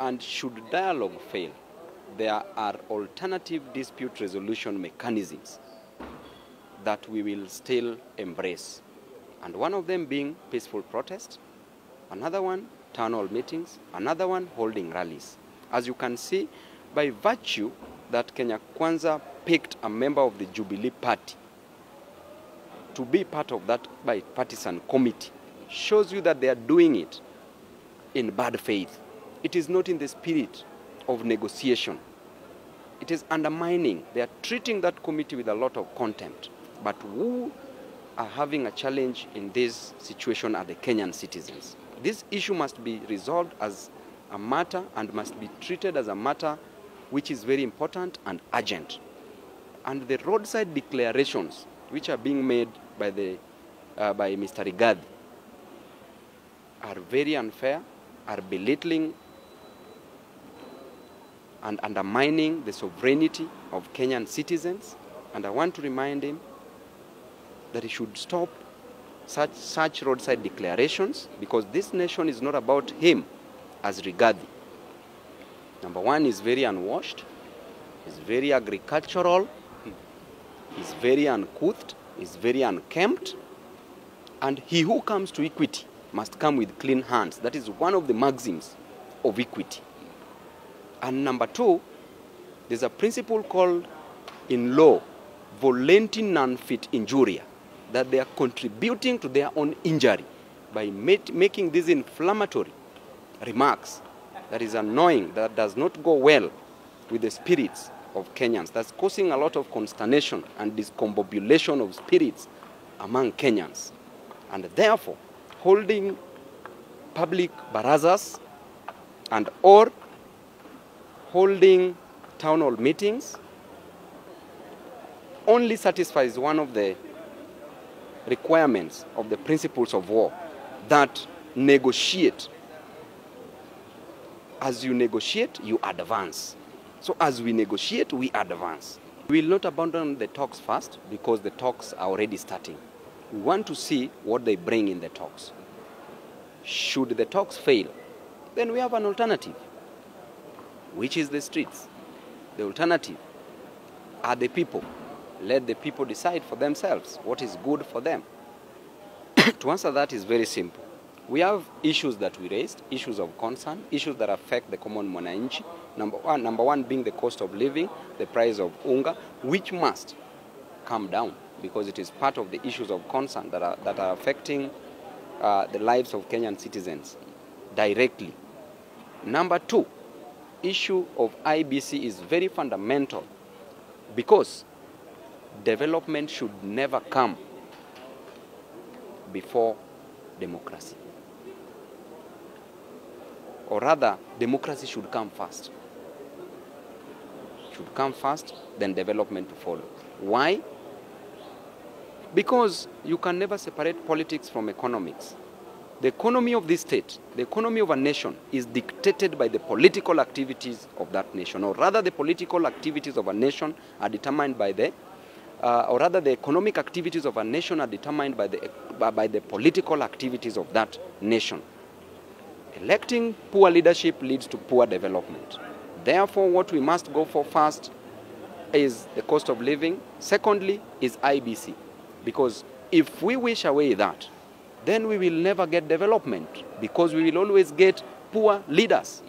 And should dialogue fail, there are alternative dispute resolution mechanisms that we will still embrace. And one of them being peaceful protest, another one, town hall meetings, another one, holding rallies. As you can see, by virtue that Kenya Kwanza picked a member of the Jubilee Party to be part of that bipartisan committee, shows you that they are doing it in bad faith. It is not in the spirit of negotiation. It is undermining. They are treating that committee with a lot of contempt. But who are having a challenge in this situation are the Kenyan citizens. This issue must be resolved as a matter and must be treated as a matter which is very important and urgent. And the roadside declarations which are being made by Mr. Rigathi are very unfair, are belittling and undermining the sovereignty of Kenyan citizens. And I want to remind him that he should stop such roadside declarations, because this nation is not about him as Rigathi. Number one, he's very unwashed, he's very agricultural, he's very uncouth, he's very unkempt, and he who comes to equity must come with clean hands. That is one of the maxims of equity. And number two, there's a principle called in law, volenti non fit injuria, that they are contributing to their own injury by making these inflammatory remarks that is annoying, that does not go well with the spirits of Kenyans. That's causing a lot of consternation and discombobulation of spirits among Kenyans. And therefore, holding public barazas and or holding town hall meetings only satisfies one of the requirements of the principles of war, that negotiate. As you negotiate, you advance. So as we negotiate, we advance. We will not abandon the talks first, because the talks are already starting. We want to see what they bring in the talks. Should the talks fail, then we have an alternative, which is the streets. The alternative are the people. Let the people decide for themselves what is good for them. To answer that is very simple. We have issues that we raised, issues of concern, issues that affect the common mwananchi. Number one being the cost of living, the price of unga, which must come down, because it is part of the issues of concern that are affecting the lives of Kenyan citizens directly. Number two, issue of IBC is very fundamental, because development should never come before democracy. Or rather, democracy should come first. Should come first, then development to follow. Why? Because you can never separate politics from economics. The economy of this state, the economy of a nation, is dictated by the political activities of that nation. Or rather, the political activities of a nation are determined by the economic activities of a nation are determined by the political activities of that nation. Electing poor leadership leads to poor development. Therefore, what we must go for first is the cost of living. Secondly is IBC. Because if we wish away that, then we will never get development, because we will always get poor leaders.